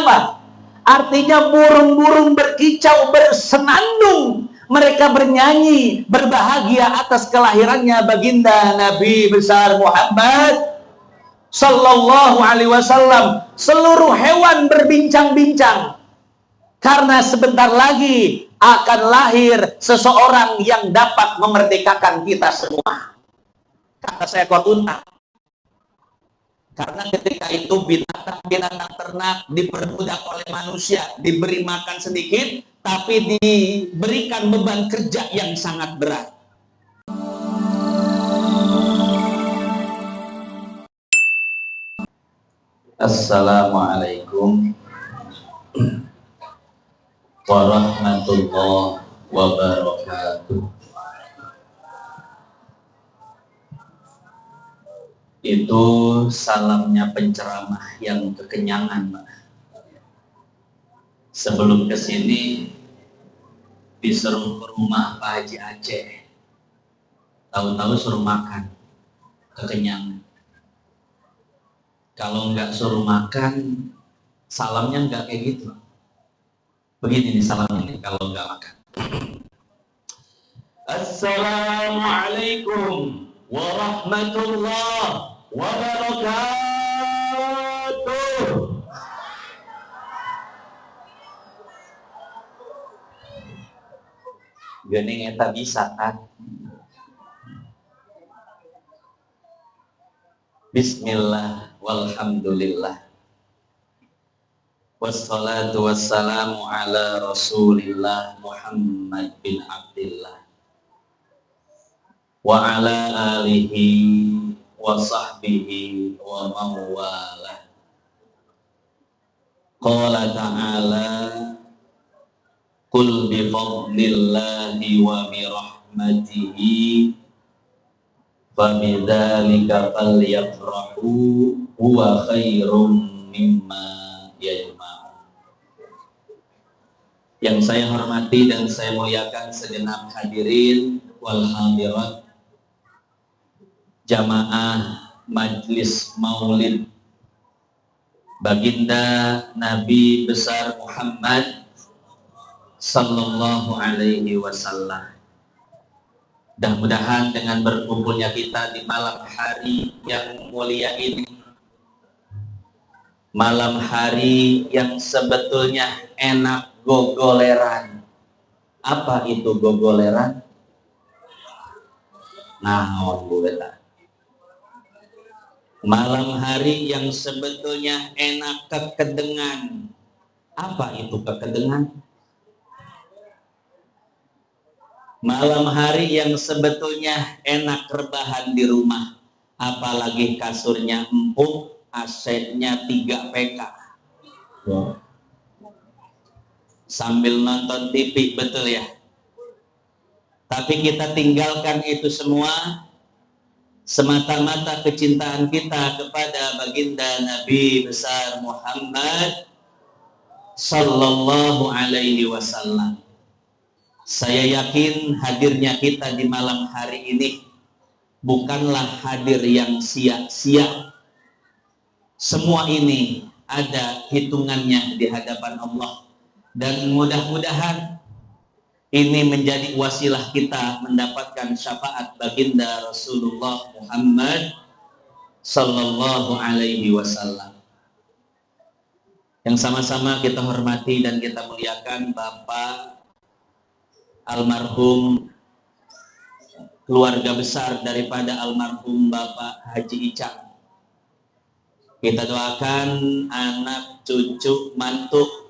apa? Artinya burung-burung berkicau, bersenandung. Mereka bernyanyi, berbahagia atas kelahirannya baginda Nabi besar Muhammad Sallallahu Alaihi Wasallam. Seluruh hewan berbincang-bincang karena sebentar lagi akan lahir seseorang yang dapat memerdekakan kita semua. Kata seekor unta. Karena ketika itu binatang-binatang ternak diperbudak oleh manusia, diberi makan sedikit, tapi diberikan beban kerja yang sangat berat. Assalamualaikum warahmatullahi wabarakatuh. Itu salamnya penceramah yang kekenyangan, Pak. Sebelum kesini disuruh ke rumah Pak Haji Aceh, tahu-tahu suruh makan, kekenyangan. Kalau nggak suruh makan, salamnya nggak kayak gitu. Begini nih salamnya kalau nggak makan. Assalamualaikum warahmatullahi wabarakatuh. Geuning eta bisa kan? Bismillah walhamdulillah wassalatu wassalamu ala Rasulillah Muhammad bin Abdillah wa ala alihi wa sahbihi wa mawalah. Qala ta'ala qul bi fadlillahi wa bi rahmatihi fa bidzalika falyafrahu huwa khairum mimma yajma'un. Yang saya hormati dan saya muliakan segenap hadirin wal hadirat, jamaah majlis maulid baginda Nabi besar Muhammad Sallallahu Alaihi Wasallam. Mudah-mudahan dengan berkumpulnya kita di malam hari yang mulia ini, malam hari yang sebetulnya enak gogoleran. Apa itu gogoleran? Naon Bu Beta? Malam hari yang sebetulnya enak kekedengan. Apa itu kekedengan? Malam hari yang sebetulnya enak rebahan di rumah, apalagi kasurnya empuk, AC-nya 3 PK. Sambil nonton TV, betul ya? Tapi kita tinggalkan itu semua semata-mata kecintaan kita kepada baginda Nabi besar Muhammad Sallallahu Alaihi Wasallam. Saya yakin hadirnya kita di malam hari ini bukanlah hadir yang sia-sia. Semua ini ada hitungannya di hadapan Allah, dan mudah-mudahan ini menjadi wasilah kita mendapatkan syafaat baginda Rasulullah Muhammad Sallallahu Alaihi Wasallam. Yang sama-sama kita hormati dan kita muliakan Bapak almarhum, keluarga besar daripada almarhum Bapak Haji Icang. Kita doakan anak, cucu, mantu,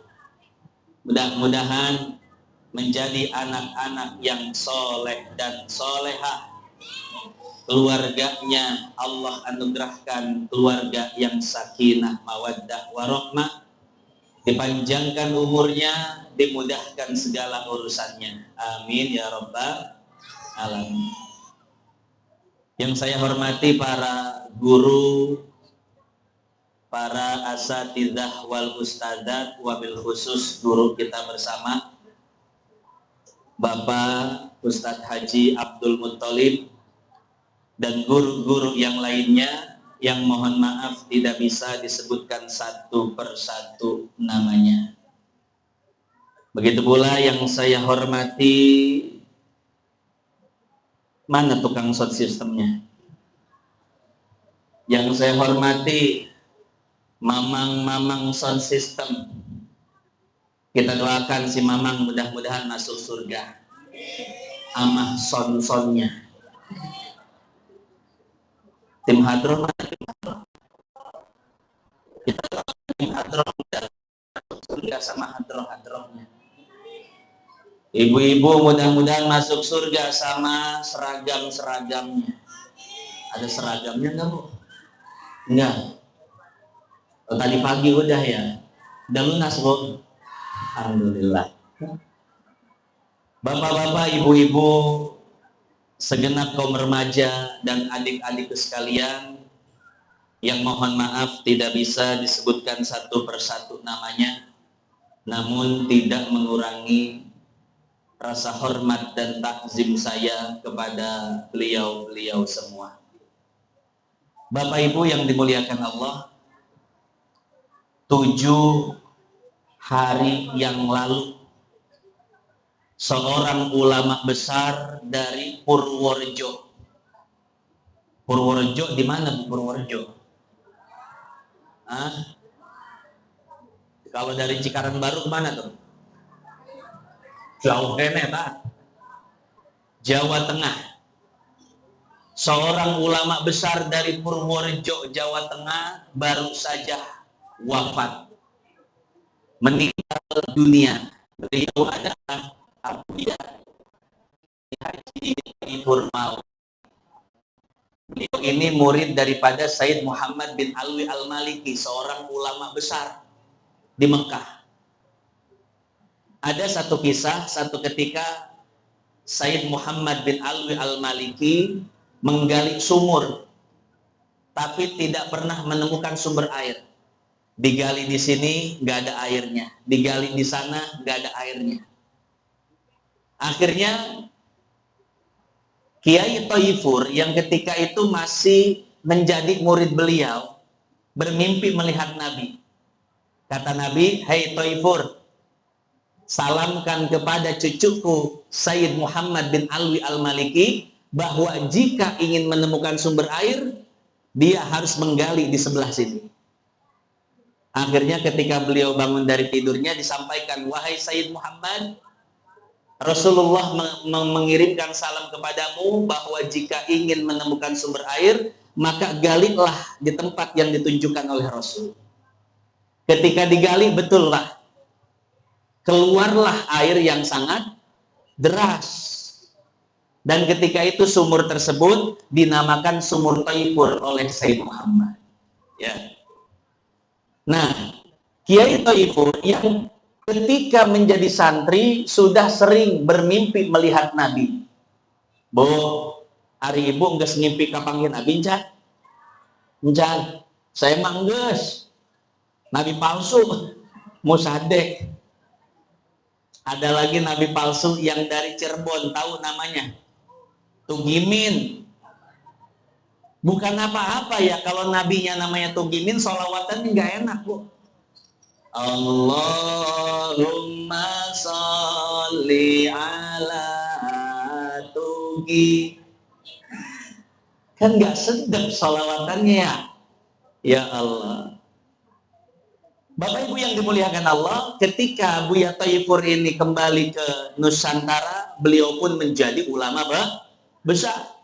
mudah-mudahan menjadi anak-anak yang soleh dan solehah. Keluarganya Allah anugerahkan keluarga yang sakinah, mawaddah, warahmah. Dipanjangkan umurnya, dimudahkan segala urusannya. Amin ya rabbal alamin. Yang saya hormati para guru, para asatidzah wal ustadzat, wabil khusus guru kita bersama Bapak Ustadz Haji Abdul Muttalib dan guru-guru yang lainnya, yang mohon maaf tidak bisa disebutkan satu persatu namanya. Begitu pula yang saya hormati, mana tukang sound systemnya? Yang saya hormati mamang-mamang sound system. Kita doakan si mamang mudah-mudahan masuk surga. Amah son-sonnya. Tim hadroh mana tim hadroh? Kita doakan tim hadroh masuk surga sama hadroh-hadrohnya. Ibu-ibu mudah-mudahan masuk surga sama seragam-seragamnya. Ada seragamnya enggak, Bu? Enggak. Oh, tadi pagi udah ya. Udah lunas, Bu. Alhamdulillah. Bapak-bapak, ibu-ibu, segenap kaum remaja dan adik-adik sekalian yang mohon maaf tidak bisa disebutkan satu persatu namanya, namun tidak mengurangi rasa hormat dan takzim saya kepada beliau-beliau semua. Bapak Ibu yang dimuliakan Allah, 7 hari yang lalu seorang ulama besar dari Purworejo. Purworejo di mana, Purworejo? Kalau dari Cikarang Baru kemana tuh? Jauh kene, Pak. Jawa Tengah. Seorang ulama besar dari Purworejo, Jawa Tengah baru saja wafat, meninggal dunia. Beliau adalah Abuya Haji Purmawi. Beliau ini murid daripada Sayyid Muhammad bin Alwi Al-Maliki, seorang ulama besar di Mekah. Ada satu kisah, satu ketika Sayyid Muhammad bin Alwi Al-Maliki menggali sumur, tapi tidak pernah menemukan sumber air. Digali di sini nggak ada airnya, digali di sana nggak ada airnya. Akhirnya Kiai Thaifur yang ketika itu masih menjadi murid beliau bermimpi melihat Nabi. Kata Nabi, "Hai Thaifur, salamkan kepada cucuku Sayyid Muhammad bin Alwi Al-Maliki bahwa jika ingin menemukan sumber air, dia harus menggali di sebelah sini." Akhirnya ketika beliau bangun dari tidurnya disampaikan, "Wahai Sayyid Muhammad, Rasulullah mengirimkan salam kepadamu bahwa jika ingin menemukan sumber air, maka galilah di tempat yang ditunjukkan oleh Rasul." Ketika digali, betullah, keluarlah air yang sangat deras. Dan ketika itu sumur tersebut dinamakan sumur Thaifur oleh Sayyid Muhammad. Ya. Nah, Kiai Thaifur yang ketika menjadi santri sudah sering bermimpi melihat Nabi. Bu, hari ibu nggak ngimpi kapanggin Nabi, Cak? Encan, saya mangges. Nabi palsu, musadek. Ada lagi Nabi palsu yang dari Cirebon, tahu namanya? Tugimin. Bukan apa-apa ya kalau nabinya namanya Tugimin, sholawatan nggak enak, Bu. Allahumma sholli ala Tugi. Kan nggak sedap sholawatannya ya. Ya Allah. Bapak Ibu yang dimuliakan Allah, ketika Buya Thaifur ini kembali ke Nusantara, beliau pun menjadi ulama besar.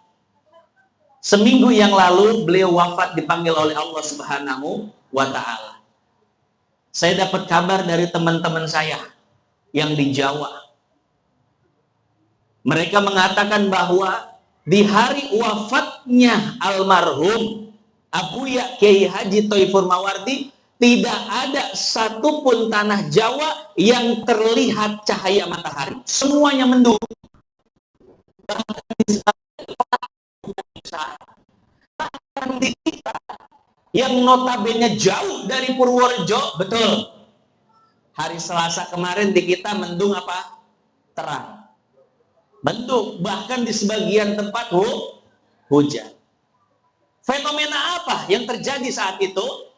Seminggu yang lalu beliau wafat dipanggil oleh Allah Subhanahu wa Ta'ala. Saya dapat kabar dari teman-teman saya yang di Jawa. Mereka mengatakan bahwa di hari wafatnya almarhum Abuya Kiai Haji Thaifur Mawardi, tidak ada satupun tanah Jawa yang terlihat cahaya matahari. Semuanya mendung. Di kita yang notabene jauh dari Purworejo, betul, hari Selasa kemarin di kita mendung apa? Terang. Mendung, bahkan di sebagian tempat hujan. Fenomena apa yang terjadi saat itu?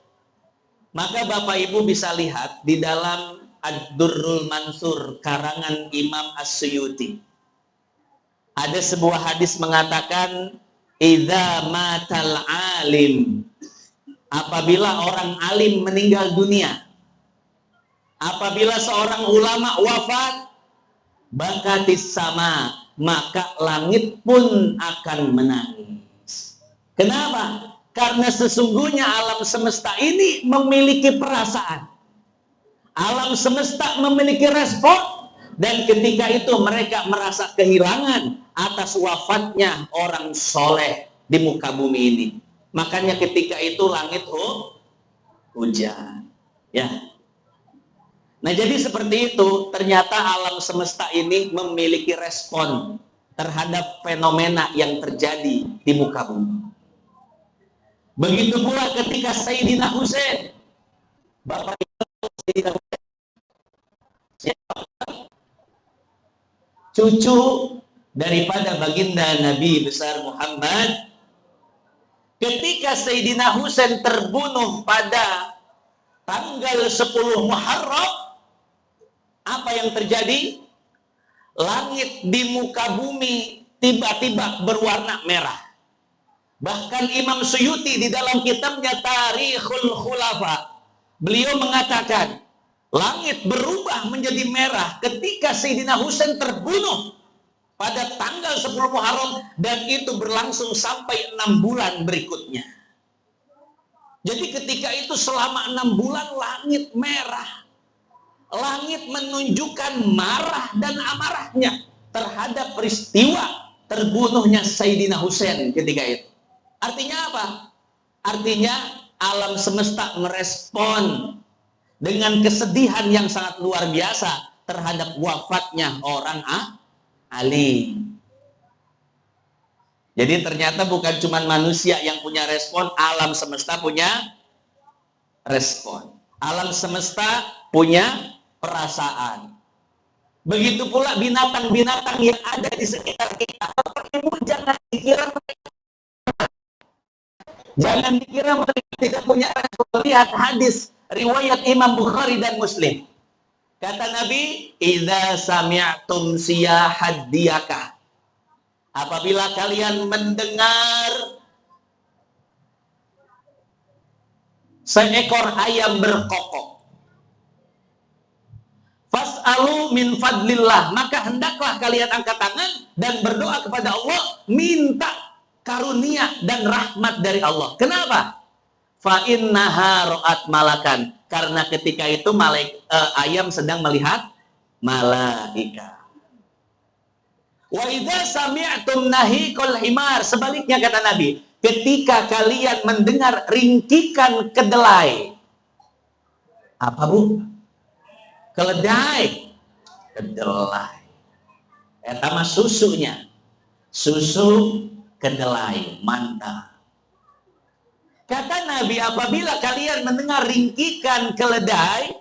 Maka Bapak Ibu bisa lihat di dalam Ad-Durrul Mansur karangan Imam As-Suyuti. Ada sebuah hadis mengatakan, idza matal alim, apabila orang alim meninggal dunia, apabila seorang ulama wafat, bakatis sama, maka langit pun akan menangis. Kenapa? Karena sesungguhnya alam semesta ini memiliki perasaan. Alam semesta memiliki respon, dan ketika itu mereka merasa kehilangan atas wafatnya orang soleh di muka bumi ini. Makanya ketika itu langit hujan. Ya. Nah, jadi seperti itu, ternyata alam semesta ini memiliki respon terhadap fenomena yang terjadi di muka bumi. Begitu pula ketika Sayyidina Husain, Bapak Sayyidina Husain, cucu daripada baginda Nabi besar Muhammad, ketika Sayyidina Husain terbunuh pada tanggal 10 Muharram, apa yang terjadi? Langit di muka bumi tiba-tiba berwarna merah. Bahkan Imam Suyuti di dalam kitabnya Tarikhul Khulafa, beliau mengatakan langit berubah menjadi merah ketika Sayyidina Husain terbunuh pada tanggal 10 Muharram, dan itu berlangsung sampai 6 bulan berikutnya. Jadi ketika itu selama 6 bulan langit merah. Langit menunjukkan marah dan amarahnya terhadap peristiwa terbunuhnya Sayyidina Husain ketika itu. Artinya apa? Artinya alam semesta merespon dengan kesedihan yang sangat luar biasa terhadap wafatnya orang alim. Jadi ternyata bukan cuma manusia yang punya respon, alam semesta punya respon. Alam semesta punya perasaan. Begitu pula binatang-binatang yang ada di sekitar kita. Jangan dikira mereka, jangan dikira mereka tidak punya respon. Lihat hadis riwayat Imam Bukhari dan Muslim. Kata Nabi, idza sami'tum siyahad diyakah, apabila kalian mendengar seekor ayam berkokok, fas'alu min fadlillah, maka hendaklah kalian angkat tangan dan berdoa kepada Allah, minta karunia dan rahmat dari Allah. Kenapa? Fa innaha ra'at malakan, karena ketika itu ayam sedang melihat malaikat. Wa idza sami'tum nahiqal himar, sebaliknya kata Nabi, ketika kalian mendengar ringkikan kedelai. Apa, Bu? Keledai. Kedelai. Eta mah susunya. Susu kedelai, mantap. Kata Nabi, apabila kalian mendengar ringkikan keledai,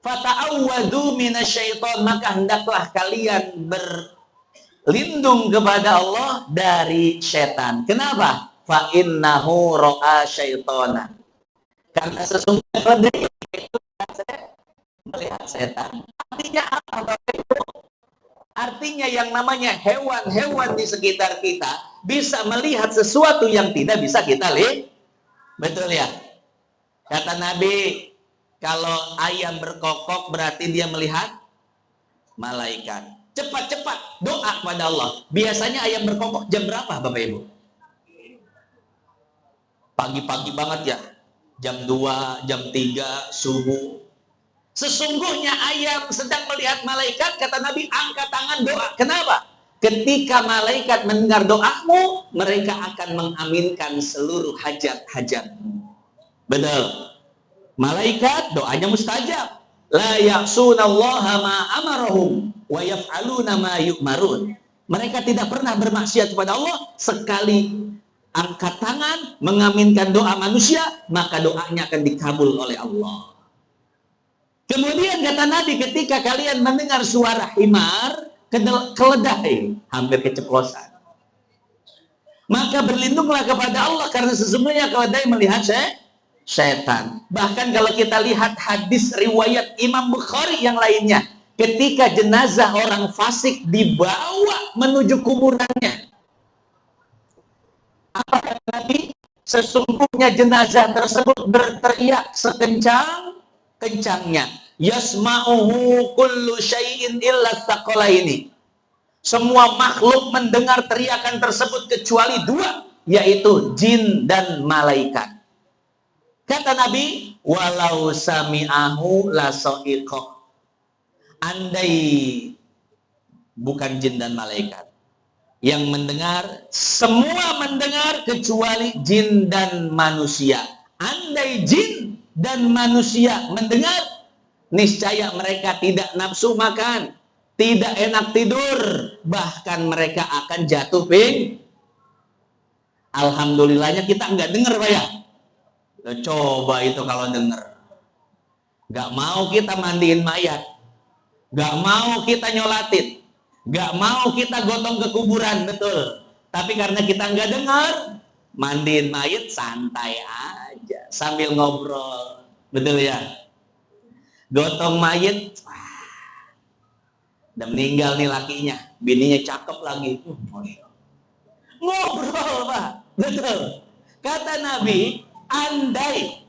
fata'awwadu minasyaiton, maka hendaklah kalian berlindung kepada Allah dari setan. Kenapa? Fa innahu ra'a syaitana. Karena sesungguhnya keledai itu melihat setan. Artinya apa, Bapak Ibu? Artinya yang namanya hewan-hewan di sekitar kita bisa melihat sesuatu yang tidak bisa kita lihat. Betul ya? Kata Nabi, kalau ayam berkokok berarti dia melihat malaikat. Cepat-cepat doa kepada Allah. Biasanya ayam berkokok jam berapa, Bapak Ibu? Pagi-pagi banget ya. Jam 2, jam 3, subuh. Sesungguhnya ayam sedang melihat malaikat, kata Nabi, angkat tangan doa. Kenapa? Ketika malaikat mendengar doamu, mereka akan mengaminkan seluruh hajat-hajatmu. Betul. Malaikat doanya mustajab. La ya'sunallaha ma amarahum wa yaf'aluna ma yu'marun. Mereka tidak pernah bermaksiat kepada Allah, sekali angkat tangan mengaminkan doa manusia, maka doanya akan dikabul oleh Allah. Kemudian kata Nabi, ketika kalian mendengar suara himar, keledai, hampir keceplosan. Maka berlindunglah kepada Allah, karena sesungguhnya keledai melihat setan. Bahkan kalau kita lihat hadis riwayat Imam Bukhari yang lainnya, ketika jenazah orang fasik dibawa menuju kuburannya, apa kata Nabi? Sesungguhnya jenazah tersebut berteriak sekencang-kencangnya. Yasma'uhu kullu syai'in illa tsaqalaini. Semua makhluk mendengar teriakan tersebut kecuali dua, yaitu jin dan malaikat. Kata Nabi, walau sami'ahu laso'iqo. Andai bukan jin dan malaikat yang mendengar, semua mendengar kecuali jin dan manusia. Andai jin dan manusia mendengar, niscaya mereka tidak nafsu makan, tidak enak tidur, bahkan mereka akan jatuh ping. Alhamdulillahnya kita nggak dengar, Pak ya. Coba itu kalau dengar, nggak mau kita mandiin mayat, nggak mau kita nyolatin, nggak mau kita gotong ke kuburan, betul. Tapi karena kita nggak dengar, mandiin mayat santai aja sambil ngobrol, betul ya. Gotong mayat, udah meninggal nih lakinya, bininya cakep lagi, ngobrol, Pak, betul. Kata Nabi, andai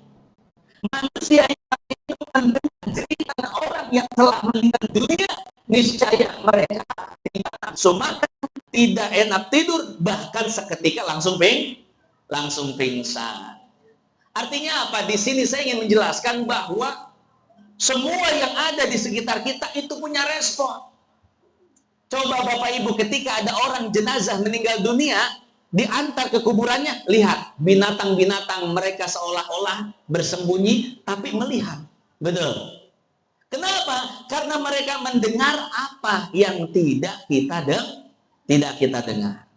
manusia yang itu mendengar cerita orang yang telah meninggal dunia, niscaya mereka tidak nafsu makan, tidak enak tidur, bahkan seketika langsung pingsan. Artinya apa? Di sini saya ingin menjelaskan bahwa semua yang ada di sekitar kita itu punya respon. Coba Bapak Ibu, ketika ada orang jenazah meninggal dunia, diantar ke kuburannya, lihat binatang-binatang mereka seolah-olah bersembunyi tapi melihat, betul. Kenapa? Karena mereka mendengar apa yang tidak kita dengar.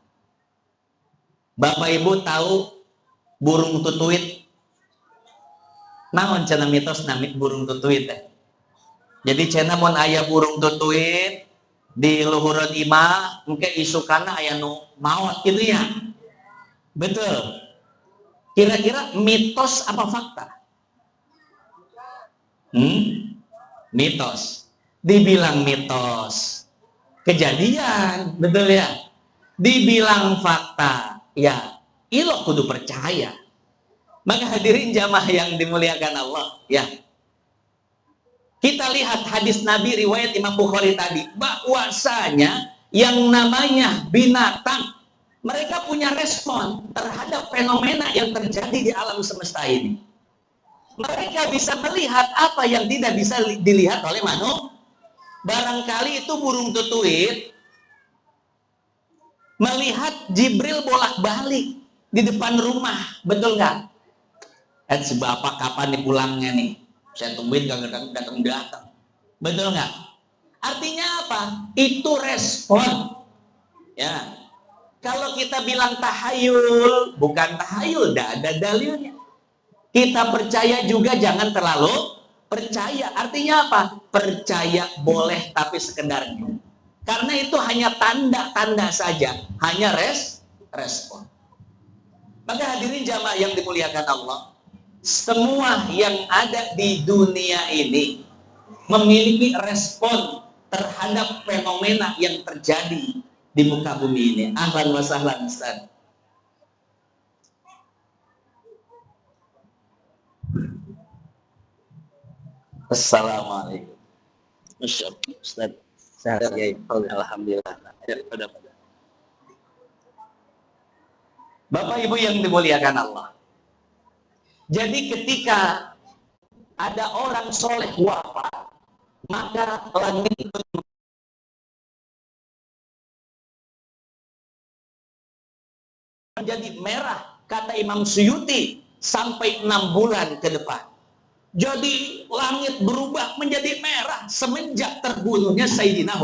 Bapak Ibu tahu burung tutuit? Naon cenah mitos nami burung tutuit teh. Jadi cenah mun aya burung tutuit di luhureun imah, mungkin isukana aya nu maot gitu ya. Betul. Kira-kira mitos apa fakta? Mitos. Dibilang mitos, kejadian, betul ya. Dibilang fakta, ya ilok kudu percaya. Maka hadirin jamaah yang dimuliakan Allah, ya. Kita lihat hadis Nabi riwayat Imam Bukhari tadi, bahwasanya yang namanya binatang, mereka punya respon terhadap fenomena yang terjadi di alam semesta ini. Mereka bisa melihat apa yang tidak bisa dilihat oleh manusia. Barangkali itu burung tutuit melihat Jibril bolak-balik di depan rumah, betul nggak? Si bapak kapan nih pulangnya nih? Saya tungguin gak datang. Betul nggak? Artinya apa? Itu respon. Ya. Kalau kita bilang tahayul, bukan tahayul, tidak ada dalilnya. Kita percaya juga jangan terlalu percaya. Artinya apa? Percaya boleh tapi sekedarnya. Karena itu hanya tanda-tanda saja, hanya respon. Maka hadirin jamaah yang dimuliakan Allah, semua yang ada di dunia ini memiliki respon terhadap fenomena yang terjadi di muka bumi ini. Ahlan wa sahlan Ustaz. Assalamualaikum. Ustaz. Sehat ya. Alhamdulillah. Ya, pada. Bapak Ibu yang dimuliakan Allah. Jadi ketika ada orang soleh wafat, maka langit itu menjadi merah, kata Imam Suyuti, sampai 6 bulan ke depan. Jadi langit berubah menjadi merah semenjak terbunuhnya Sayyidina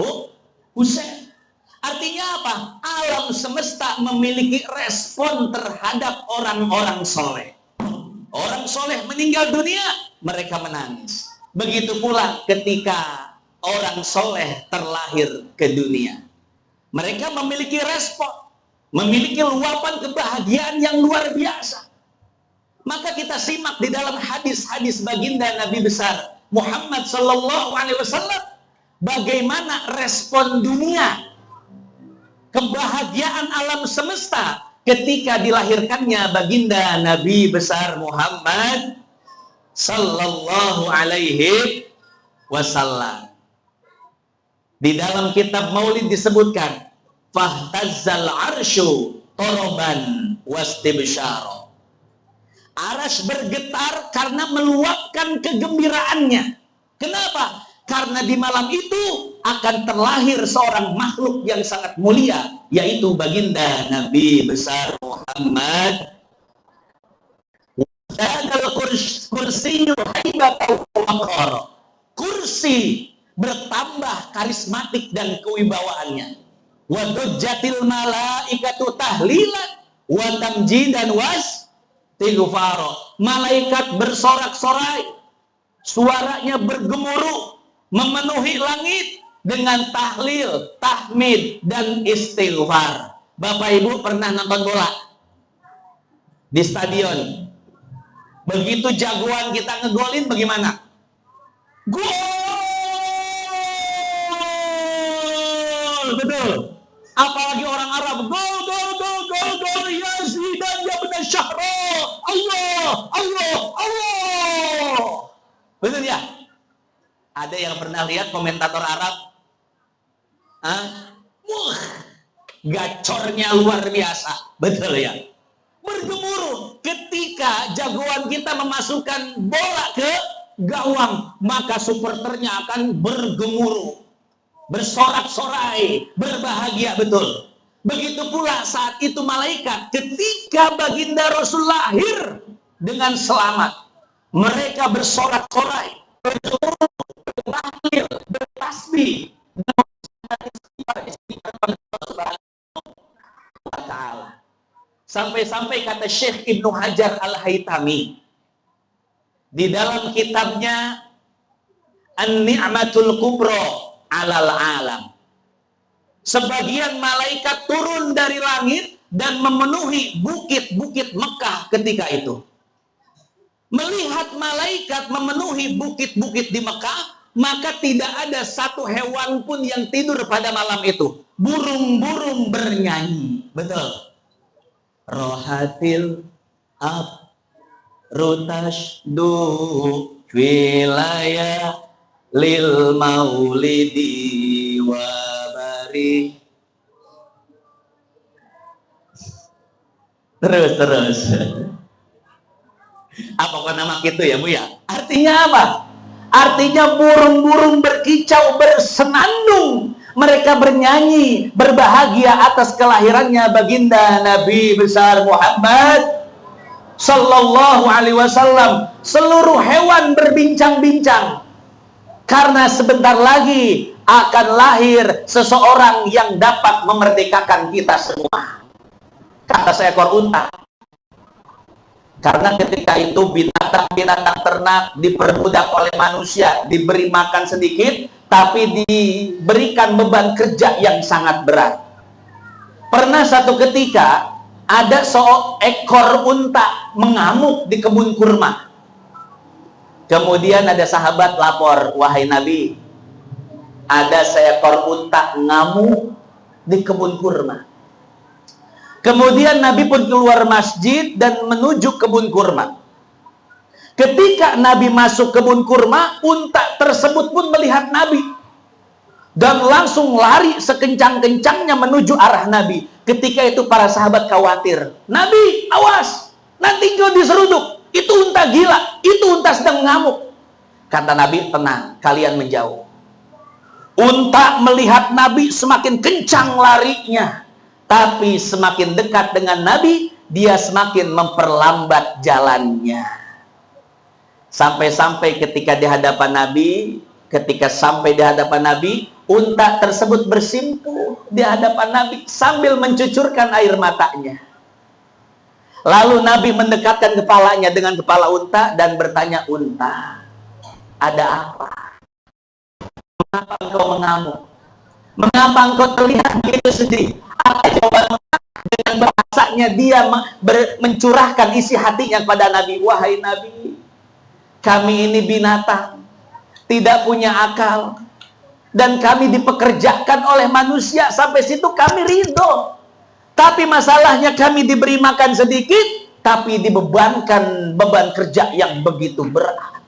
Husain. Artinya apa? Alam semesta memiliki respon terhadap orang-orang soleh. Orang soleh meninggal dunia, mereka menangis. Begitu pula ketika orang soleh terlahir ke dunia. Mereka memiliki respon. memiliki luapan kebahagiaan yang luar biasa. Maka kita simak di dalam hadis-hadis baginda Nabi besar Muhammad sallallahu alaihi wasallam, bagaimana respon dunia, kebahagiaan alam semesta ketika dilahirkannya baginda Nabi besar Muhammad sallallahu alaihi wasallam. Di dalam kitab Maulid disebutkan, fahtazzal arsyu toroban wastibsyara. Arsy bergetar karena meluapkan kegembiraannya. Kenapa? Karena di malam itu akan terlahir seorang makhluk yang sangat mulia, yaitu baginda Nabi besar Muhammad. Kursi bertambah karismatik dan kewibawaannya. Wa dujjatil malaikatu tahlilan wa tamjidan was tighfara. Malaikat bersorak-sorai, suaranya bergemuruh, memenuhi langit dengan tahlil, tahmid, dan istighfar. Bapak Ibu pernah nonton bola di stadion? Begitu jagoan kita ngegolin bagaimana? Gol! Betul. Apalagi orang Arab, gol, gol, gol, gol, gol, Yazid dan Yabna Syahra. Allah, Allah, Allah. Betul ya? Ada yang pernah lihat komentator Arab? Gacornya luar biasa. Betul ya? Bergemuruh ketika jagoan kita memasukkan bola ke gawang, maka supporternya akan bergemuruh, bersorak-sorai, berbahagia. Betul. Begitu pula saat itu malaikat ketika baginda Rasul lahir dengan selamat, mereka bersorak-sorai, bertahlil, bertasbih, sampai-sampai kata Syekh Ibnu Hajar Al-Haytami di dalam kitabnya An-Ni'matul Kubra Alal Alam, sebagian malaikat turun dari langit dan memenuhi bukit-bukit Mekah ketika itu. Melihat malaikat memenuhi bukit-bukit di Mekah, maka tidak ada satu hewan pun yang tidur pada malam itu. Burung-burung bernyanyi. Betul. Rohatil ab rutash du wilayah lil maulidi wabari. Terus. Apakah nama gitu ya Bu ya? Artinya apa? Artinya burung-burung berkicau, bersenandung, mereka bernyanyi, berbahagia atas kelahirannya baginda Nabi besar Muhammad sallallahu alaihi wasallam. Seluruh hewan berbincang-bincang karena sebentar lagi akan lahir seseorang yang dapat memerdekakan kita semua. Kata seekor unta. Karena ketika itu binatang-binatang ternak diperbudak oleh manusia, diberi makan sedikit, tapi diberikan beban kerja yang sangat berat. Pernah satu ketika ada seekor unta mengamuk di kebun kurma. Kemudian ada sahabat lapor, wahai Nabi, ada seekor unta ngamuk di kebun kurma. Kemudian Nabi pun keluar masjid dan menuju kebun kurma. Ketika Nabi masuk kebun kurma, unta tersebut pun melihat Nabi dan langsung lari sekencang-kencangnya menuju arah Nabi. Ketika itu para sahabat khawatir, Nabi awas, nanti kau diseruduk, itu unta gila, itu unta sedang mengamuk. Kata Nabi, tenang, kalian menjauh. Unta melihat Nabi semakin kencang larinya, tapi semakin dekat dengan Nabi, dia semakin memperlambat jalannya. Sampai-sampai ketika di hadapan Nabi, unta tersebut bersimpuh di hadapan Nabi sambil mencucurkan air matanya. Lalu Nabi mendekatkan kepalanya dengan kepala unta dan bertanya, unta, ada apa? Mengapa engkau mengamuk? Mengapa engkau terlihat begitu sedih? Apa jawaban dengan bahasanya dia mencurahkan isi hatinya kepada Nabi. Wahai Nabi, kami ini binatang, tidak punya akal, dan kami dipekerjakan oleh manusia, sampai situ kami ridho. Tapi masalahnya kami diberi makan sedikit, tapi dibebankan beban kerja yang begitu berat.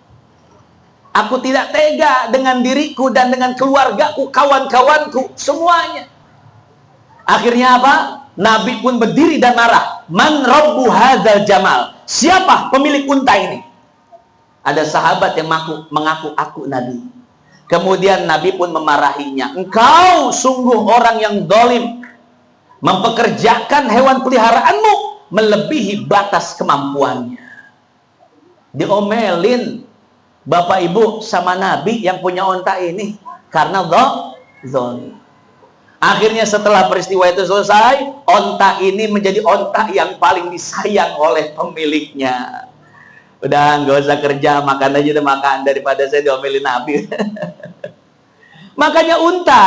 Aku tidak tega dengan diriku dan dengan keluargaku, kawan-kawanku, semuanya. Akhirnya apa? Nabi pun berdiri dan marah. Man rabbu hadzal jamal? Siapa pemilik unta ini? Ada sahabat yang mengaku aku Nabi. Kemudian Nabi pun memarahinya. Engkau sungguh orang yang zalim, mempekerjakan hewan peliharaanmu melebihi batas kemampuannya. Diomelin Bapak Ibu sama Nabi yang punya unta ini karena zalim. Akhirnya setelah peristiwa itu selesai, onta ini menjadi onta yang paling disayang oleh pemiliknya. Udah nggak usah kerja, makan aja udah makan, daripada saya diomelin Nabi. Makanya unta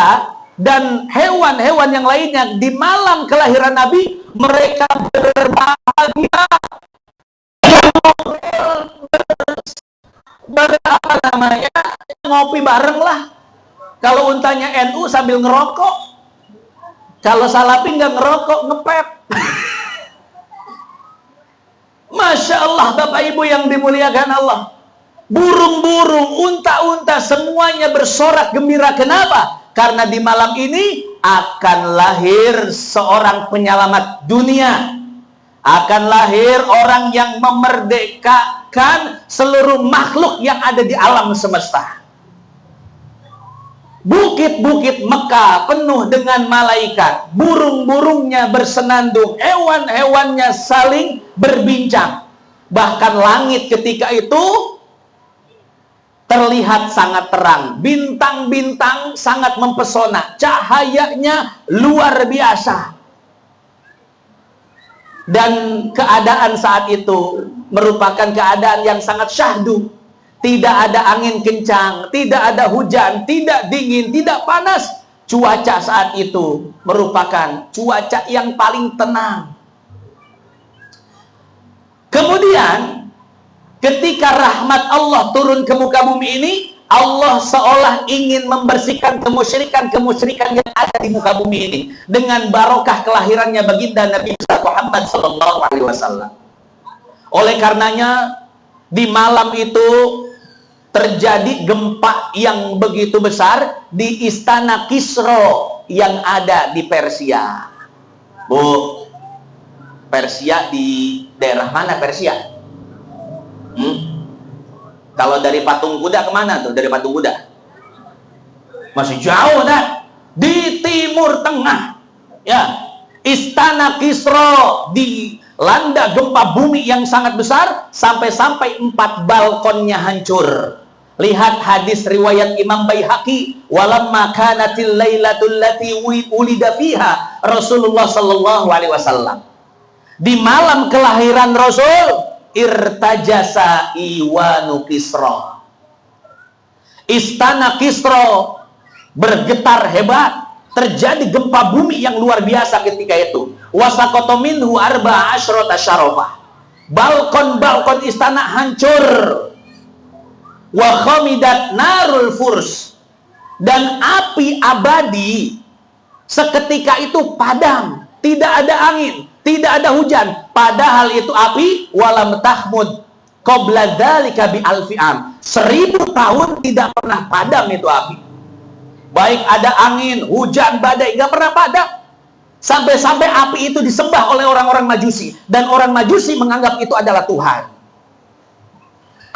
dan hewan-hewan yang lainnya di malam kelahiran Nabi, mereka berbahagia, apa namanya, ngopi bareng lah. Kalau untanya NU sambil ngerokok, kalau Salafi nggak ngerokok, ngepep. Masya Allah, Bapak Ibu yang dimuliakan Allah. Burung-burung, unta-unta, semuanya bersorak gembira. Kenapa? Karena di malam ini akan lahir seorang penyelamat dunia. Akan lahir orang yang memerdekakan seluruh makhluk yang ada di alam semesta. Bukit-bukit Mekah penuh dengan malaikat, burung-burungnya bersenandung, hewan-hewannya saling berbincang. Bahkan langit ketika itu terlihat sangat terang, bintang-bintang sangat mempesona, cahayanya luar biasa. Dan keadaan saat itu merupakan keadaan yang sangat syahdu. Tidak ada angin kencang, tidak ada hujan, tidak dingin, tidak panas. Cuaca saat itu merupakan cuaca yang paling tenang. Kemudian ketika rahmat Allah turun ke muka bumi ini, Allah seolah ingin membersihkan kemusyrikan yang ada di muka bumi ini dengan barokah kelahirannya baginda Nabi Muhammad SAW. Oleh karenanya di malam itu terjadi gempa yang begitu besar di istana Kisra yang ada di Persia. Bu, Persia di daerah mana Persia? Kalau dari patung kuda kemana tuh? Dari patung kuda? Masih jauh dah. Di Timur Tengah. Ya, istana Kisra dilanda gempa bumi yang sangat besar sampai-sampai 4 balkonnya hancur. Lihat hadis riwayat Imam Baihaqi, walamma kanatil lailatul lati ulida fiha Rasulullah sallallahu alaihi wasallam. Di malam kelahiran Rasul, irtajasa iwanu Kisra. Istana Kisra bergetar hebat, terjadi gempa bumi yang luar biasa ketika itu. Wasaqata minhu arba'a asyrata syarafah. Balkon-balkon istana hancur. Wa khamidat narul furs, dan api abadi seketika itu padam, tidak ada angin, tidak ada hujan, padahal itu api walam tahmud qabla dzalika bi alfi'am, 1000 tahun tidak pernah padam itu api. Baik ada angin, hujan, badai, nggak pernah padam. Sampai-sampai api itu disembah oleh orang-orang Majusi, dan orang Majusi menganggap itu adalah Tuhan.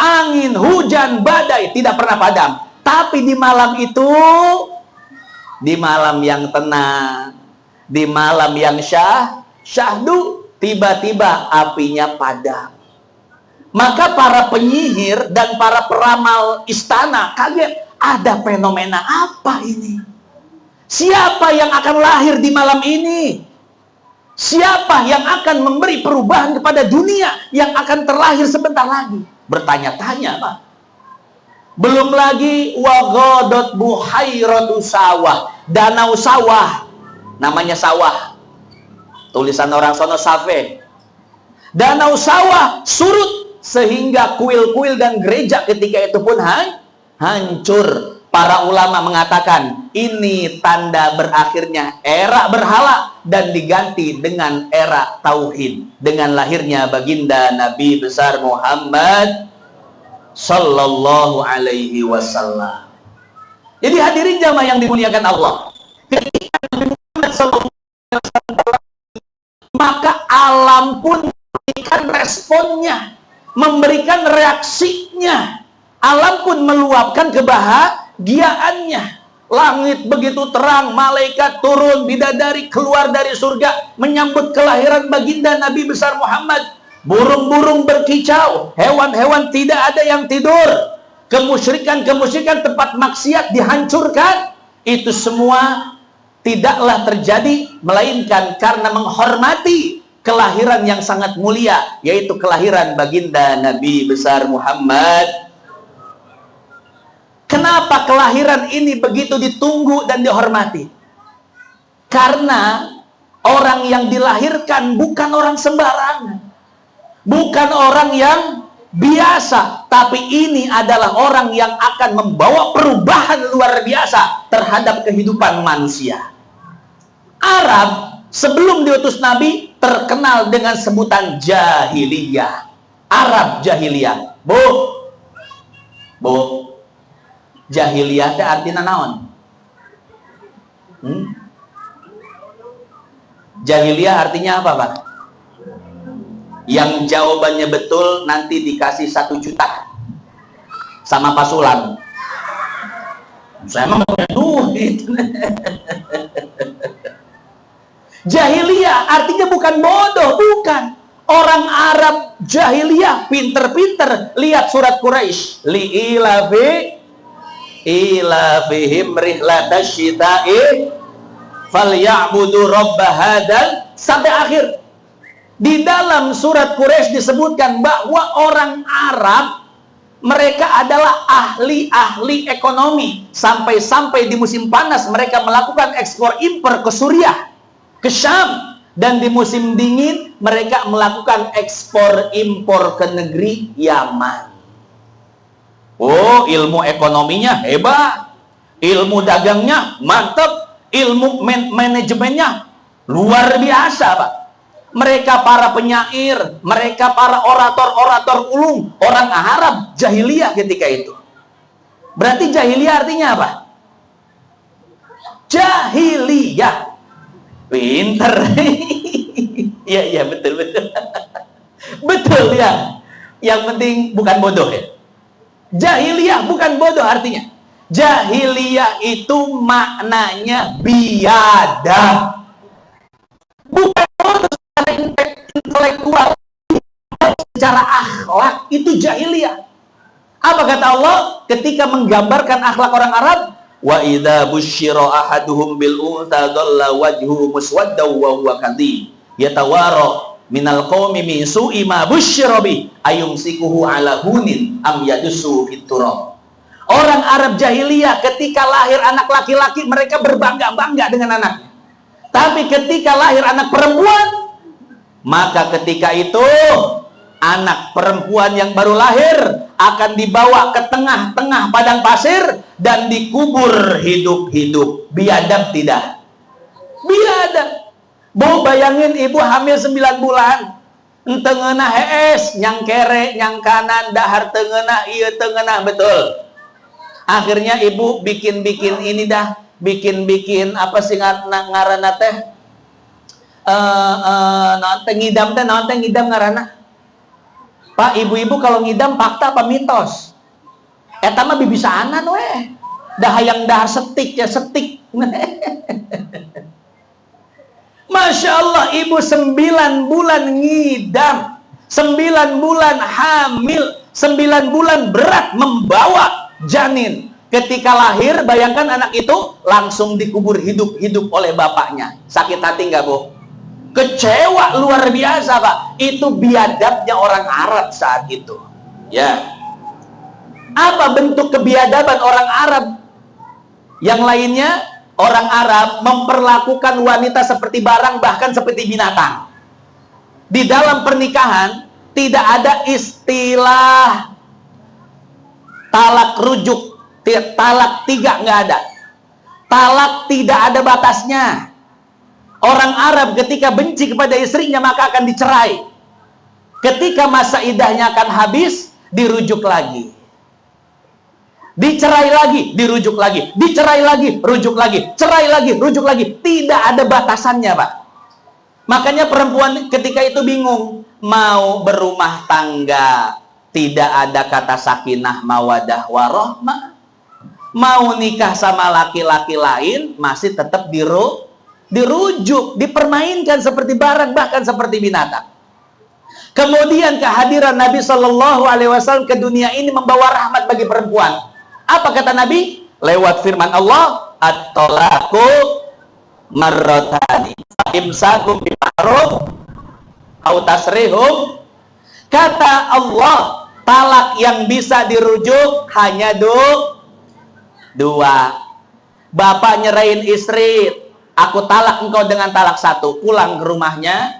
Angin, hujan, badai tidak pernah padam. Tapi di malam itu, di malam yang tenang, di malam yang syahdu, tiba-tiba apinya padam. Maka para penyihir dan para peramal istana kaget. Ada fenomena apa ini? Siapa yang akan lahir di malam ini? Siapa yang akan memberi perubahan kepada dunia yang akan terlahir sebentar lagi? Bertanya-tanya, Pak. Belum lagi wagodot buhairatu sawah, danau sawah, namanya sawah. tulisan orang sono Save. Danau sawah surut sehingga kuil-kuil dan gereja ketika itu pun hancur. Para ulama mengatakan ini tanda berakhirnya era berhala dan diganti dengan era tauhid dengan lahirnya baginda Nabi besar Muhammad sallallahu alaihi wasallam. Jadi hadirin jamaah yang dimuliakan Allah, ketika Nabi Muhammad sallallahu alaihi wasallam, maka alam pun memberikan responnya, memberikan reaksinya. Alam pun meluapkan kebahagiaannya. Langit begitu terang, malaikat turun, bidadari keluar dari surga menyambut kelahiran baginda Nabi besar Muhammad. Burung-burung berkicau, hewan-hewan tidak ada yang tidur. Kemusyrikan-kemusyrikan, tempat maksiat dihancurkan. Itu semua tidaklah terjadi melainkan karena menghormati kelahiran yang sangat mulia, yaitu kelahiran baginda Nabi besar Muhammad. Kenapa kelahiran ini begitu ditunggu dan dihormati? Karena orang yang dilahirkan bukan orang sembarangan, bukan orang yang biasa, tapi ini adalah orang yang akan membawa perubahan luar biasa terhadap kehidupan manusia. Arab sebelum diutus Nabi terkenal dengan sebutan jahiliyah. Arab jahiliyah. Bu, jahiliyah itu artinya naon? Jahiliyah artinya apa, Pak? Yang jawabannya betul nanti dikasih 1 juta sama pasulan. Saya emang punya duit. Jahiliyah artinya bukan bodoh, bukan. Orang Arab jahiliyah pinter-pinter. Lihat surat Quraisy, ilafihim rihlatash syita'i falyabudu rabb hadzal, sampai akhir. Di dalam surat Quraisy disebutkan bahwa orang Arab mereka adalah ahli-ahli ekonomi, sampai-sampai di musim panas mereka melakukan ekspor impor ke Suriah, ke Syam, dan di musim dingin mereka melakukan ekspor impor ke negeri Yaman. Oh, ilmu ekonominya hebat, ilmu dagangnya mantap, ilmu manajemennya luar biasa, Pak. Mereka para penyair, mereka para orator-orator ulung, orang Arab jahiliyah ketika itu. Berarti jahiliyah artinya apa? Jahiliyah. Pinter. Iya, betul. Betul ya. Yang penting bukan bodoh ya. Jahiliyah bukan bodoh artinya. Jahiliyah itu maknanya biadab. Bukan bodoh secara intelektual, secara akhlak itu jahiliyah. Apa kata Allah ketika menggambarkan akhlak orang Arab? Wa idza busyira ahaduhum bil untha dhalla wajhu muswaddaw wa huwa kadhib yatawara minal qaumi min su'i ma busyira bi ayumsikuhu ala hunin am yadussu fit turab. Orang Arab jahiliyah ketika lahir anak laki-laki mereka berbangga-bangga dengan anaknya. Tapi ketika lahir anak perempuan, maka ketika itu anak perempuan yang baru lahir akan dibawa ke tengah-tengah padang pasir dan dikubur hidup-hidup. Biadab tidak? Biadab. Bu, bayangin ibu hamil 9 bulan, tengenah hees, nyang kere, nyang kanan, dahar tengenah, iya tengenah, betul. Akhirnya ibu bikin-bikin ini dah, bikin-bikin apa sih ngaranna teh? Naon ngidam teh, naon teh ngidam ngaranna? Pak, ibu-ibu kalau ngidam fakta apa mitos? Eta mah bibisaanan weh. Dah hayang dahar setik ya setik. Masya Allah, ibu 9 bulan ngidam, 9 bulan hamil, 9 bulan berat membawa janin. Ketika lahir, bayangkan anak itu langsung dikubur hidup-hidup oleh bapaknya. Sakit hati nggak, Bu? Kecewa luar biasa, Pak. Itu biadabnya orang Arab saat itu. Ya. Apa bentuk kebiadaban orang Arab? Yang lainnya, orang Arab memperlakukan wanita seperti barang, bahkan seperti binatang. Di dalam pernikahan tidak ada istilah talak rujuk, talak 3 nggak ada. Talak tidak ada batasnya. Orang Arab ketika benci kepada istrinya maka akan dicerai. Ketika masa iddahnya akan habis, dirujuk lagi. Dicerai lagi, dirujuk lagi. Dicerai lagi, rujuk lagi. Cerai lagi, rujuk lagi. Tidak ada batasannya, Pak. Makanya perempuan ketika itu bingung. Mau berumah tangga, tidak ada kata sakinah, mawadah, warahmah. Mau nikah sama laki-laki lain, masih tetap dirujuk, dipermainkan seperti barang, bahkan seperti binatang. Kemudian kehadiran Nabi Shallallahu Alaihi Wasallam ke dunia ini membawa rahmat bagi perempuan. Apa kata Nabi? Lewat firman Allah, at-tolaku marrotani, imsakum bima'ruf, au tasrihum. Kata Allah, talak yang bisa dirujuk hanya 2. Bapak nyerahin istri, aku talak engkau dengan talak 1, pulang ke rumahnya.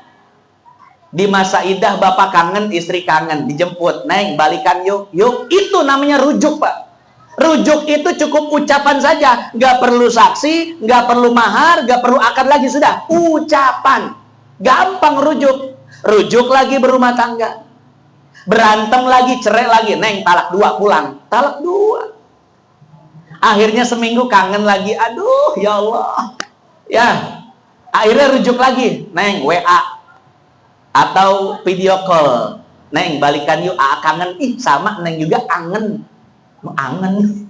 Di masa iddah bapak kangen, istri kangen, dijemput, Neng balikan yuk, yuk. Itu namanya rujuk, Pak. Rujuk itu cukup ucapan saja, nggak perlu saksi, nggak perlu mahar, nggak perlu akad lagi, sudah ucapan, gampang rujuk. Rujuk lagi berumah tangga, berantem lagi, cerai lagi, Neng talak 2, pulang, talak 2. Akhirnya seminggu kangen lagi, aduh ya Allah, ya akhirnya rujuk lagi, Neng WA atau video call, Neng balikan yuk, kangen. Ih sama, Neng juga kangen, angen.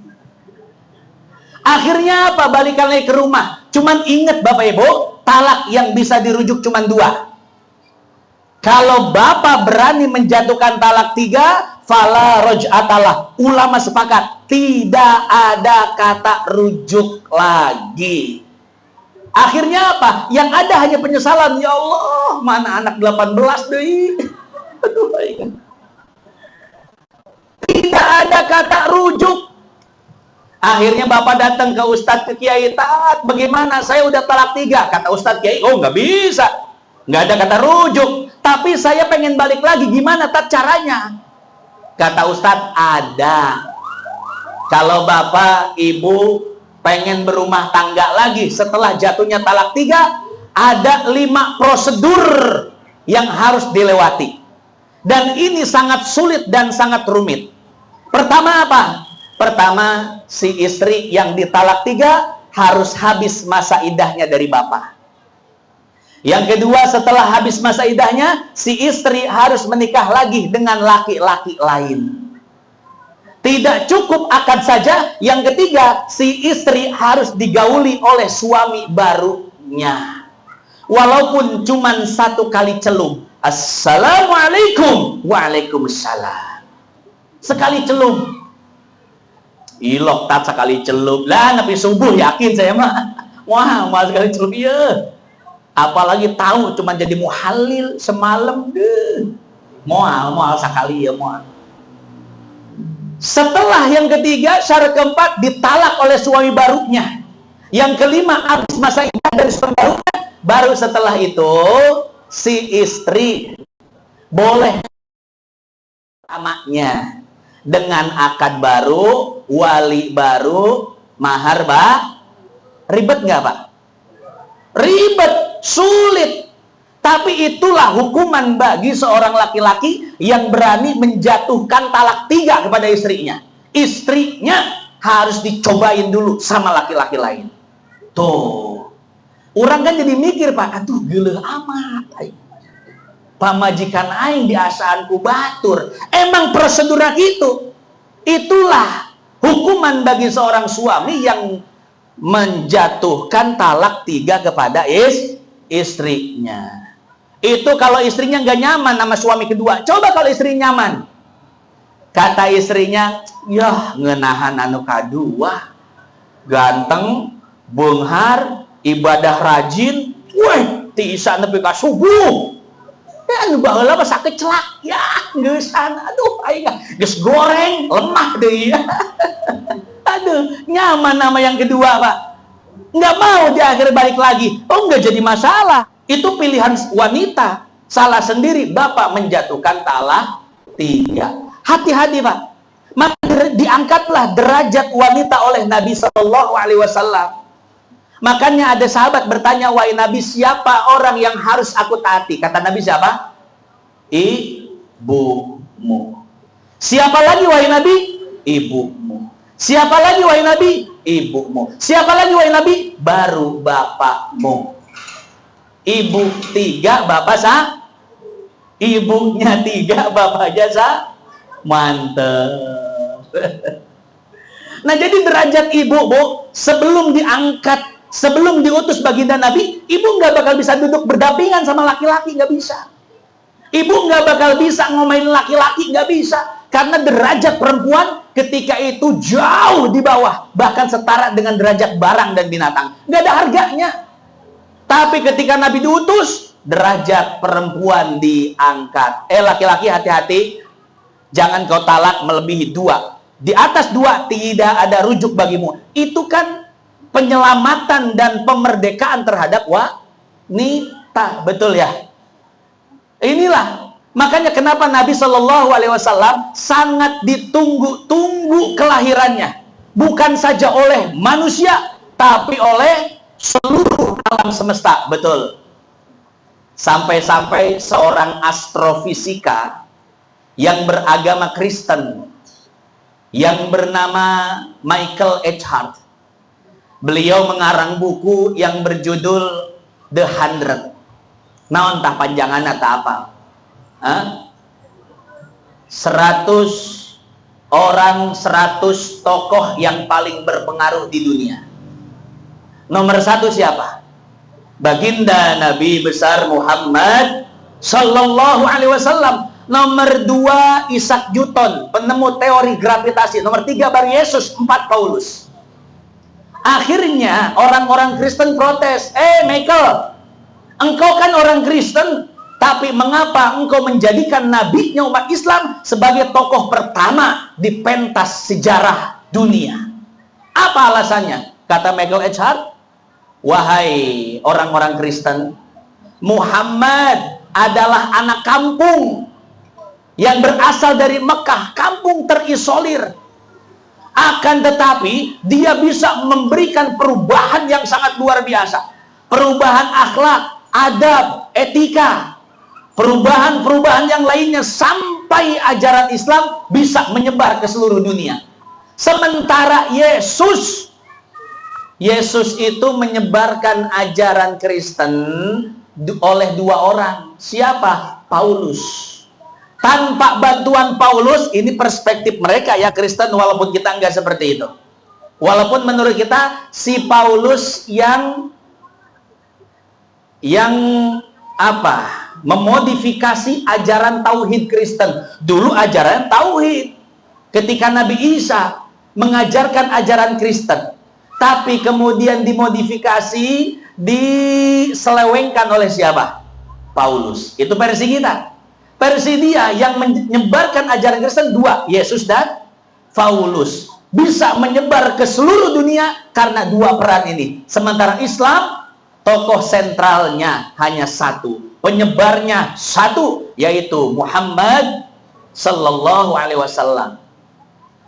Akhirnya apa? Balikan lagi ke rumah. Cuman ingat Bapak Ibu, talak yang bisa dirujuk cuman 2. Kalau bapak berani menjatuhkan talak 3, fala roj'atalah. Ulama sepakat, tidak ada kata rujuk lagi. Akhirnya apa? Yang ada hanya penyesalan. Ya Allah, mana anak 18 deh. Aduh, tidak ada kata rujuk. Akhirnya bapak datang ke Ustadz, ke Kiai, Tat, bagaimana? Saya udah talak 3. Kata Ustadz Kiai, oh nggak bisa, nggak ada kata rujuk. Tapi saya pengen balik lagi, gimana Tat caranya? Kata Ustadz, ada. Kalau bapak, ibu pengen berumah tangga lagi setelah jatuhnya talak 3, ada 5 prosedur yang harus dilewati. Dan ini sangat sulit dan sangat rumit. Pertama apa? Pertama, si istri yang ditalak 3 harus habis masa iddahnya dari bapak. Yang kedua, setelah habis masa iddahnya, si istri harus menikah lagi dengan laki-laki lain. Tidak cukup akad saja. Yang ketiga, si istri harus digauli oleh suami barunya. Walaupun cuma 1 kali celum. Assalamualaikum, waalaikumsalam. Sekali celum. Ilok Tat sekali celum. Lah nabi subuh yakin saya mah. Wah, mau sekali celum iya. Apalagi tahu cuma jadi muhalil semalam deh. Mual sekali ya mual. Setelah yang ketiga, syarat keempat ditalak oleh suami barunya. Yang kelima, habis masa iddah dari suami barunya. Baru setelah itu si istri boleh amaknya dengan akad baru, wali baru, mahar ribet nggak Pak? Ribet, sulit. Tapi itulah hukuman bagi seorang laki-laki yang berani menjatuhkan talak 3 kepada istrinya. Istrinya harus dicobain dulu sama laki-laki lain. Tuh. Orang kan jadi mikir, Pak, aduh geuleuh amat. Pamajikan aing di asaanku batur. Emang prosedur gitu. Itulah hukuman bagi seorang suami yang menjatuhkan talak 3 kepada istrinya. Itu kalau istrinya nggak nyaman sama suami kedua. Coba kalau istri nyaman. Kata istrinya, yah ngenahan anu kadua. Ganteng, beunghar, ibadah rajin. Weh, tiisa nepi ka subuh. Ya anu baheula mah sakit celak. Ya, geusan. Aduh, aing geus goreng, lemah deui. Aduh, nyaman nama yang kedua, Pak. Nggak mau di akhir balik lagi. Oh, nggak jadi masalah. Itu pilihan wanita. Salah sendiri, Bapak menjatuhkan talak 3. Hati-hati, Pak. Maka diangkatlah derajat wanita oleh Nabi Shallallahu Alaihi Wasallam. Makanya ada sahabat bertanya, wahai Nabi, siapa orang yang harus aku taati? Kata Nabi, siapa? Ibumu. Siapa lagi, wahai Nabi? Ibumu. Siapa lagi, wahai Nabi? Ibumu. Siapa lagi, wahai Nabi? Baru bapakmu. Ibu 3, bapak sah. Ibunya 3, bapaknya sah. Mantap. Nah, jadi derajat ibu, Bu, sebelum diangkat, sebelum diutus baginda Nabi, ibu nggak bakal bisa duduk berdampingan sama laki-laki, nggak bisa. Ibu nggak bakal bisa ngomain laki-laki, nggak bisa. Karena derajat perempuan ketika itu jauh di bawah, bahkan setara dengan derajat barang dan binatang. Nggak ada harganya. Tapi ketika Nabi diutus, derajat perempuan diangkat. Laki-laki hati-hati, jangan kau talak melebihi 2. Di atas 2 tidak ada rujuk bagimu. Itu kan penyelamatan dan pemerdekaan terhadap wanita, betul ya? Inilah makanya kenapa Nabi Shallallahu Alaihi Wasallam sangat ditunggu-tunggu kelahirannya, bukan saja oleh manusia, tapi oleh seluruh alam semesta, betul. Sampai-sampai seorang astrofisika yang beragama Kristen, yang bernama Michael H. Hart, beliau mengarang buku yang berjudul The 100. Nah, entah panjangan atau apa. 100 orang, 100 tokoh yang paling berpengaruh di dunia. Nomor 1 siapa? Baginda Nabi besar Muhammad Sallallahu Alaihi Wasallam. Nomor 2 Isaac Newton, penemu teori gravitasi. Nomor 3 baru Yesus. 4 Paulus. Akhirnya orang-orang Kristen protes. Michael, engkau kan orang Kristen, tapi mengapa engkau menjadikan nabinya umat Islam sebagai tokoh pertama di pentas sejarah dunia? Apa alasannya? Kata Michael H. Hart, wahai orang-orang Kristen, Muhammad adalah anak kampung yang berasal dari Mekah, kampung terisolir. Akan tetapi dia bisa memberikan perubahan yang sangat luar biasa. Perubahan akhlak, adab, etika, perubahan-perubahan yang lainnya, sampai ajaran Islam bisa menyebar ke seluruh dunia. Sementara Yesus itu menyebarkan ajaran Kristen oleh 2 orang. Siapa? Paulus. Tanpa bantuan Paulus, ini perspektif mereka ya Kristen, walaupun kita nggak seperti itu. Walaupun menurut kita si Paulus yang memodifikasi ajaran tauhid Kristen. Dulu ajaran tauhid. Ketika Nabi Isa mengajarkan ajaran Kristen, tapi kemudian dimodifikasi, diselewengkan oleh siapa? Paulus. Itu versi kita. Versi dia yang menyebarkan ajaran Kristen 2, Yesus dan Paulus. Bisa menyebar ke seluruh dunia karena 2 peran ini. Sementara Islam, tokoh sentralnya hanya 1, penyebarnya 1, yaitu Muhammad Sallallahu Alaihi Wasallam.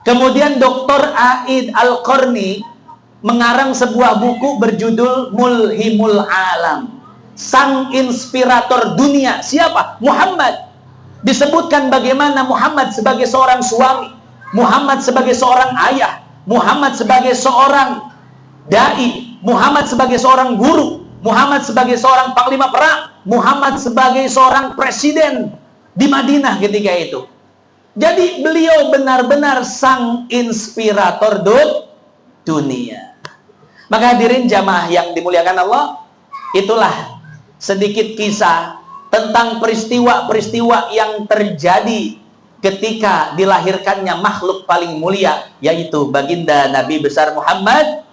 Kemudian Dr. Aid Al-Qarni mengarang sebuah buku berjudul Mulhimul Alam, sang inspirator dunia. Siapa? Muhammad. Disebutkan bagaimana Muhammad sebagai seorang suami, Muhammad sebagai seorang ayah, Muhammad sebagai seorang dai, Muhammad sebagai seorang guru, Muhammad sebagai seorang panglima perang, Muhammad sebagai seorang presiden di Madinah ketika itu. Jadi beliau benar-benar sang inspirator dunia. Maka hadirin jamaah yang dimuliakan Allah, itulah sedikit kisah tentang peristiwa-peristiwa yang terjadi ketika dilahirkannya makhluk paling mulia, yaitu baginda Nabi besar Muhammad.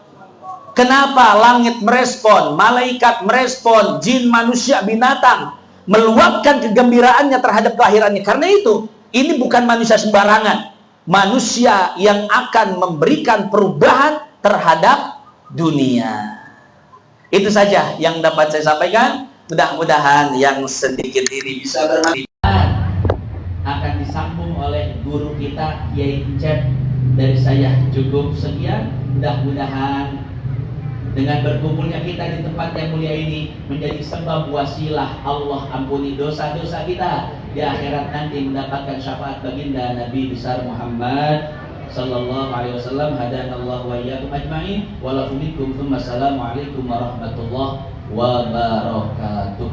Kenapa langit merespon, malaikat merespon, jin, manusia, binatang meluapkan kegembiraannya terhadap kelahirannya? Karena itu, ini bukan manusia sembarangan, manusia yang akan memberikan perubahan terhadap dunia. Itu saja yang dapat saya sampaikan. Mudah-mudahan yang sedikit ini bisa bermanfaat. Akan disambung oleh guru kita Kiai Encep. Dari saya cukup sekian. Mudah-mudahan dengan berkumpulnya kita di tempat yang mulia ini menjadi sebab wasilah Allah ampuni dosa-dosa kita di akhirat nanti, mendapatkan syafaat baginda Nabi besar Muhammad sallallahu alaihi wasallam. Hadanallahu wa iyyakum ajma'in wa lakum minkum. Assalamualaikum warahmatullahi wabarakatuh.